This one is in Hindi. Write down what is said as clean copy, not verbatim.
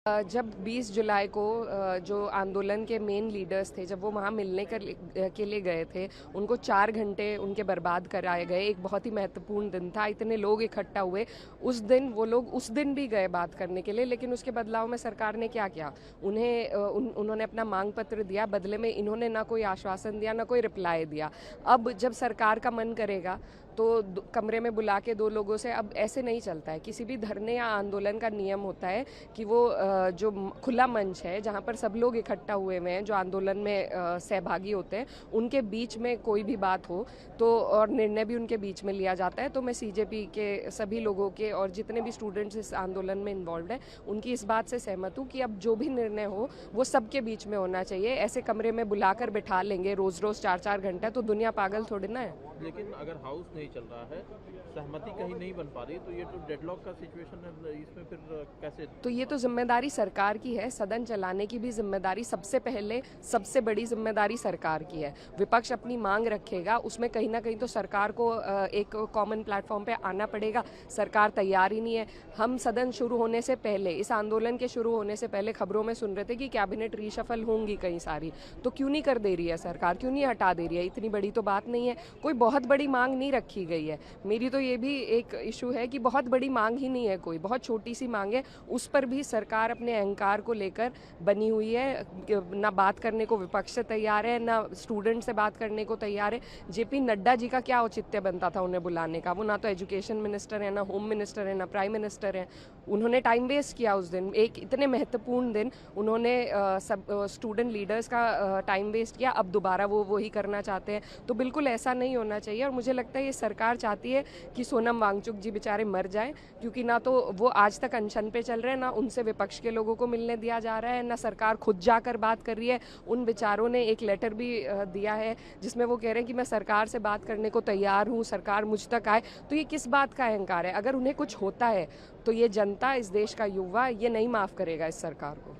जब 20 जुलाई को जो आंदोलन के मेन लीडर्स थे, जब वो वहाँ मिलने के लिए गए थे, उनको 4 घंटे उनके बर्बाद कराए गए। एक बहुत ही महत्वपूर्ण दिन था, इतने लोग इकट्ठा हुए उस दिन। वो लोग उस दिन भी गए बात करने के लिए, लेकिन उसके बदलाव में सरकार ने क्या किया? उन्होंने अपना मांग पत्र दिया, बदले में इन्होंने ना कोई आश्वासन दिया, ना कोई रिप्लाई दिया। अब जब सरकार का मन करेगा तो कमरे में बुला के 2 लोगों से, अब ऐसे नहीं चलता है। किसी भी धरने या आंदोलन का नियम होता है कि वो जो खुला मंच है, जहाँ पर सब लोग इकट्ठा हुए हुए हैं, जो आंदोलन में सहभागी होते हैं, उनके बीच में कोई भी बात हो तो, और निर्णय भी उनके बीच में लिया जाता है। तो मैं सीजेपी के सभी लोगों के और जितने भी स्टूडेंट्स इस आंदोलन में इन्वॉल्व हैं, उनकी इस बात से सहमत हूँ कि अब जो भी निर्णय हो वो सबके बीच में होना चाहिए। ऐसे कमरे में बुलाकर बिठा लेंगे रोज रोज 4-4 घंटा, तो दुनिया पागल थोड़ी ना है। लेकिन अगर हाउस नहीं चल रहा है, सहमति कहीं नहीं बन पा रही, तो ये तो डेडलॉक का सिचुएशन है, इसमें फिर कैसे? तो ये तो जिम्मेदारी सरकार की है। सदन चलाने की भी जिम्मेदारी सबसे पहले, सबसे बड़ी जिम्मेदारी सरकार की है। विपक्ष अपनी मांग रखेगा, उसमें कहीं ना कहीं तो सरकार को एक कॉमन प्लेटफॉर्म पे आना पड़ेगा। सरकार तैयार ही नहीं है। हम सदन शुरू होने से पहले, इस आंदोलन के शुरू होने से पहले खबरों में सुन रहे थे कि कैबिनेट रीशफल होंगी कई सारी। तो क्यों नहीं कर दे रही है सरकार? क्यों नहीं हटा दे रही है? इतनी बड़ी तो बात नहीं है, कोई बहुत बड़ी मांग नहीं रखी गई है। मेरी तो ये भी एक इशू है कि बहुत बड़ी मांग ही नहीं है, कोई बहुत छोटी सी मांग है। उस पर भी सरकार अपने अहंकार को लेकर बनी हुई है। ना बात करने को विपक्ष से तैयार है, ना स्टूडेंट से बात करने को तैयार है। जेपी नड्डा जी का क्या औचित्य बनता था उन्हें बुलाने का? वो ना तो एजुकेशन मिनिस्टर है, ना होम मिनिस्टर है, ना प्राइम मिनिस्टर है। उन्होंने टाइम वेस्ट किया उस दिन, एक इतने महत्वपूर्ण दिन उन्होंने सब स्टूडेंट लीडर्स का टाइम वेस्ट किया। अब दोबारा वो वही करना चाहते हैं, तो बिल्कुल ऐसा नहीं होना चाहिए। और मुझे लगता है ये सरकार चाहती है कि सोनम वांगचुक जी बेचारे मर जाएं, क्योंकि ना तो वो आज तक अनशन पे चल रहे हैं, ना उनसे विपक्ष के लोगों को मिलने दिया जा रहा है, ना सरकार खुद जाकर बात कर रही है। उन बेचारों ने एक लेटर भी दिया है जिसमें वो कह रहे हैं कि मैं सरकार से बात करने को तैयार हूँ, सरकार मुझ तक आए। तो ये किस बात का अहंकार है? अगर उन्हें कुछ होता है तो ये जनता, इस देश का युवा ये नहीं माफ करेगा इस सरकार को।